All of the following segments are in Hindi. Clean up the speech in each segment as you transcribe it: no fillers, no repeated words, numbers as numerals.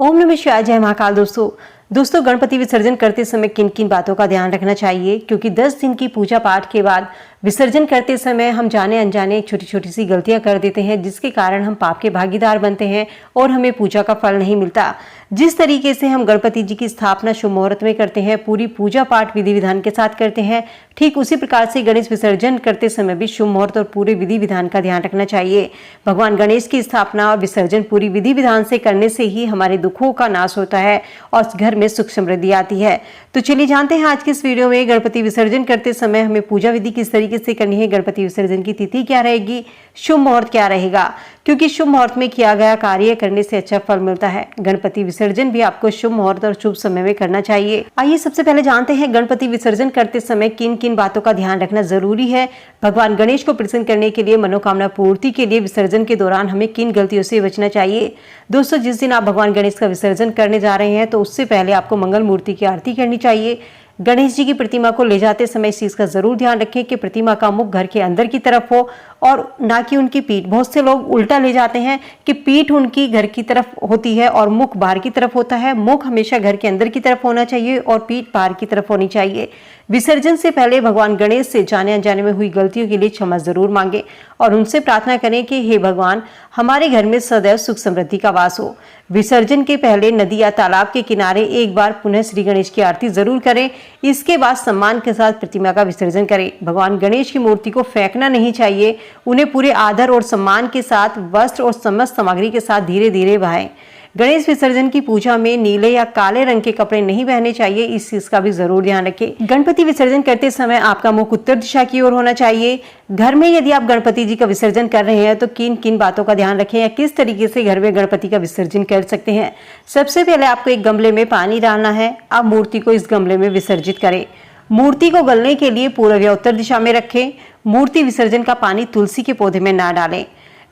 ओम नमः शिवाय। जय महाकाल। दोस्तों गणपति विसर्जन करते समय किन किन बातों का ध्यान रखना चाहिए, क्योंकि 10 दिन की पूजा पाठ के बाद विसर्जन करते समय हम जाने अनजाने छोटी छोटी सी गलतियां कर देते हैं, जिसके कारण हम पाप के भागीदार बनते हैं और हमें पूजा का फल नहीं मिलता। जिस तरीके से हम गणपति जी की स्थापना शुभ मुहूर्त में करते हैं, पूरी पूजा पाठ विधि विधान के साथ करते हैं, ठीक उसी प्रकार से गणेश विसर्जन करते समय भी शुभ मुहूर्त और पूरे विधि विधान का ध्यान रखना चाहिए। भगवान गणेश की स्थापना और विसर्जन पूरी विधि विधान से करने से ही हमारे दुखों का नाश होता है और घर में सुख समृद्धि आती है। तो चलिए जानते हैं आज के इस वीडियो में गणपति विसर्जन करते समय हमें पूजा विधि किस तरीके से करनी है, गणपति विसर्जन की तिथि क्या रहेगी, शुभ मुहूर्त क्या रहेगा, क्योंकि शुभ मुहूर्त में किया गया कार्य करने से अच्छा फल मिलता है। गणपति विसर्जन भी आपको शुभ मुहूर्त और शुभ समय में करना चाहिए। आइए सबसे पहले जानते हैं गणपति विसर्जन करते समय किन किन बातों का ध्यान रखना जरूरी है। भगवान गणेश को प्रसन्न करने के लिए, मनोकामना पूर्ति के लिए विसर्जन के दौरान हमें किन गलतियों से बचना चाहिए। दोस्तों, जिस दिन आप भगवान गणेश का विसर्जन करने जा रहे हैं तो उससे पहले आपको मंगल मूर्ति की आरती करनी चाहिए। गणेश जी की प्रतिमा को ले जाते समय इस चीज का जरूर ध्यान रखें कि प्रतिमा का मुख घर के अंदर की तरफ हो और ना कि उनकी पीठ। बहुत से लोग उल्टा ले जाते हैं कि पीठ उनकी घर की तरफ होती है और मुख बाहर की तरफ होता है। मुख हमेशा घर के अंदर की तरफ होना चाहिए और पीठ बाहर की तरफ होनी चाहिए। विसर्जन से पहले भगवान गणेश से जाने अनजाने में हुई गलतियों के लिए क्षमा जरूर मांगे और उनसे प्रार्थना करें कि हे भगवान, हमारे घर में सदैव सुख समृद्धि का वास हो। विसर्जन के पहले नदी या तालाब के किनारे एक बार पुनः श्री गणेश की आरती जरूर करें। इसके बाद सम्मान के साथ प्रतिमा का विसर्जन करें। भगवान गणेश की मूर्ति को फेंकना नहीं चाहिए, उन्हें पूरे आदर और सम्मान के साथ वस्त्र और समस्त सामग्री के साथ धीरे धीरे बहाएं। गणेश विसर्जन की पूजा में नीले या काले रंग के कपड़े नहीं पहनने चाहिए, इस चीज का भी जरूर ध्यान रखें। गणपति विसर्जन करते समय आपका मुख उत्तर दिशा की ओर होना चाहिए। घर में यदि आप गणपति जी का विसर्जन कर रहे हैं तो किन किन बातों का ध्यान रखें या किस तरीके से घर में गणपति का विसर्जन कर सकते हैं। सबसे पहले आपको एक गमले में पानी डालना है। आप मूर्ति को इस गमले में विसर्जित करें। मूर्ति को गलने के लिए पूर्व या उत्तर दिशा में रखें। मूर्ति विसर्जन का पानी तुलसी के पौधे में ना डालें।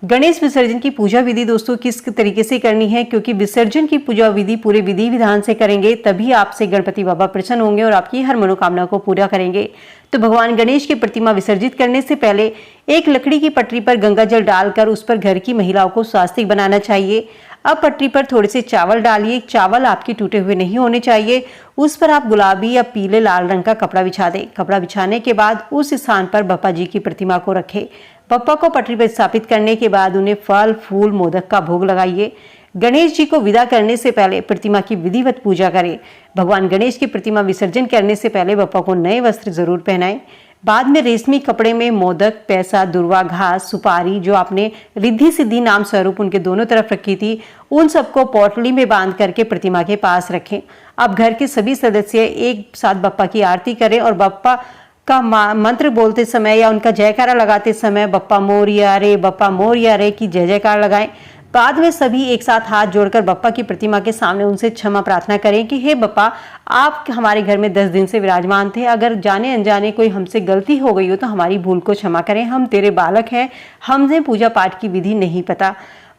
गणेश विसर्जन की पूजा विधि दोस्तों किस तरीके से करनी है, क्योंकि विसर्जन की पूजा विधि पूरे विधि विधान से करेंगे तभी आपसे गणपति बाबा प्रसन्न होंगे और आपकी हर मनोकामना को पूरा करेंगे। तो भगवान गणेश की प्रतिमा विसर्जित करने से पहले एक लकड़ी की पटरी पर गंगा जल डालकर उस पर घर की महिलाओं को स्वास्तिक बनाना चाहिए। अब पटरी पर थोड़े से चावल डालिए। चावल आपके टूटे हुए नहीं होने चाहिए। उस पर आप गुलाबी या पीले लाल रंग का कपड़ा बिछा दें। कपड़ा बिछाने के बाद उस स्थान पर बप्पा जी की प्रतिमा को रखें। बप्पा को पटरी पर स्थापित करने के बाद उन्हें फल फूल मोदक का भोग लगाइए। गणेश जी को विदा करने से पहले प्रतिमा की विधिवत पूजा करें। भगवान गणेश की प्रतिमा विसर्जन करने से पहले बप्पा को नए वस्त्र जरूर पहनाएं। बाद में रेशमी कपड़े में मोदक, पैसा, दुर्वा घास, सुपारी जो आपने रिद्धि सिद्धि नाम स्वरूप उनके दोनों तरफ रखी थी, उन सबको पोटली में बांध करके प्रतिमा के पास रखें। अब घर के सभी सदस्य एक साथ बप्पा की आरती करें और बप्पा का मंत्र बोलते समय या उनका जयकारा लगाते समय बप्पा मोरिया रे की जय जयकार लगाएं। बाद में सभी एक साथ हाथ जोड़कर बप्पा की प्रतिमा के सामने उनसे क्षमा प्रार्थना करें कि हे बप्पा, आप हमारे घर में 10 दिन से विराजमान थे। अगर जाने अनजाने कोई हमसे गलती हो गई हो तो हमारी भूल को क्षमा करें। हम तेरे बालक हैं, हमने पूजा पाठ की विधि नहीं पता।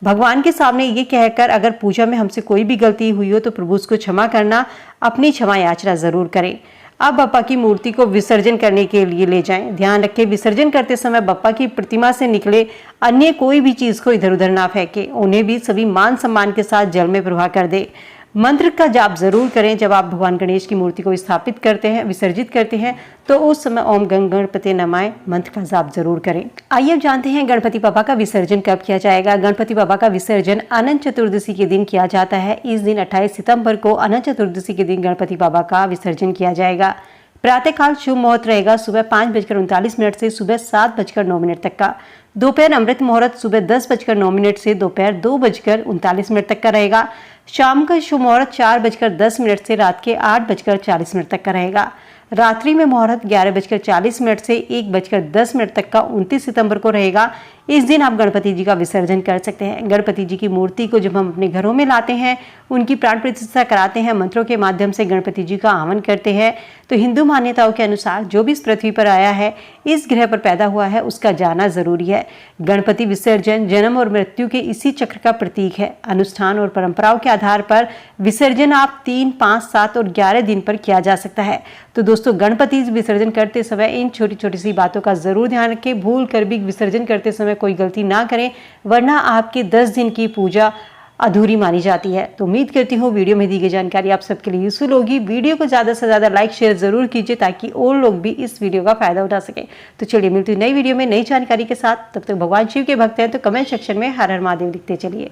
भगवान के सामने ये कहकर अगर पूजा में हमसे कोई भी गलती हुई हो तो प्रभु उसको क्षमा करना, अपनी क्षमा याचना जरूर करें। अब बप्पा की मूर्ति को विसर्जन करने के लिए ले जाएं। ध्यान रखें, विसर्जन करते समय बप्पा की प्रतिमा से निकले अन्य कोई भी चीज को इधर उधर ना फेंके। उन्हें भी सभी मान सम्मान के साथ जल में प्रवाह कर दे। मंत्र का जाप जरूर करें। जब आप भगवान गणेश की मूर्ति को स्थापित करते हैं, विसर्जित करते हैं, तो उस समय ओम गणपति नमाय मंत्र का जाप जरूर करें। आइए अब जानते हैं गणपति बाबा का विसर्जन कब किया जाएगा। गणपति बाबा का विसर्जन अनंत चतुर्दशी के दिन किया जाता है। इस दिन 28 सितंबर को अनंत चतुर्दशी के दिन गणपति बाबा का विसर्जन किया जाएगा। प्रातःकाल शुभ मुहूर्त रहेगा सुबह 5:39 से सुबह 7:09 तक का। दोपहर अमृत मुहूर्त सुबह 10:09 से दोपहर 2:39 तक का रहेगा। शाम का शुभ मुहूर्त 4:10 से रात के 8:40 तक का रहेगा। रात्रि में मुहूर्त 11:40 से 1:10 तक का 29 सितंबर को रहेगा। इस दिन आप गणपति जी का विसर्जन कर सकते हैं। गणपति जी की मूर्ति को जब हम अपने घरों में लाते हैं, उनकी प्राण प्रतिष्ठा कराते हैं, मंत्रों के माध्यम से गणपति जी का आह्वान करते हैं, तो हिंदू मान्यताओं के अनुसार जो भी इस पृथ्वी पर आया है, इस ग्रह पर पैदा हुआ है, उसका जाना जरूरी है। गणपति विसर्जन जन्म और मृत्यु के इसी चक्र का प्रतीक है। अनुष्ठान और परंपराओं के आधार पर विसर्जन आप 3, 5, 7 और 11 दिन पर किया जा सकता है। तो दोस्तों, गणपति विसर्जन करते समय इन छोटी छोटी सी बातों का जरूर ध्यान रखें। भूल कर भी विसर्जन करते समय कोई गलती ना करें, वरना आपके 10 दिन की पूजा अधूरी मानी जाती है। तो उम्मीद करती हूँ वीडियो में दी गई जानकारी आप सबके लिए यूजफुल होगी। वीडियो को ज़्यादा से ज़्यादा लाइक शेयर जरूर कीजिए ताकि और लोग भी इस वीडियो का फायदा उठा सके। तो चलिए मिलती हूँ नई वीडियो में नई जानकारी के साथ। तब तक भगवान शिव के भक्त हैं तो कमेंट सेक्शन में हर हर महादेव लिखते चलिए।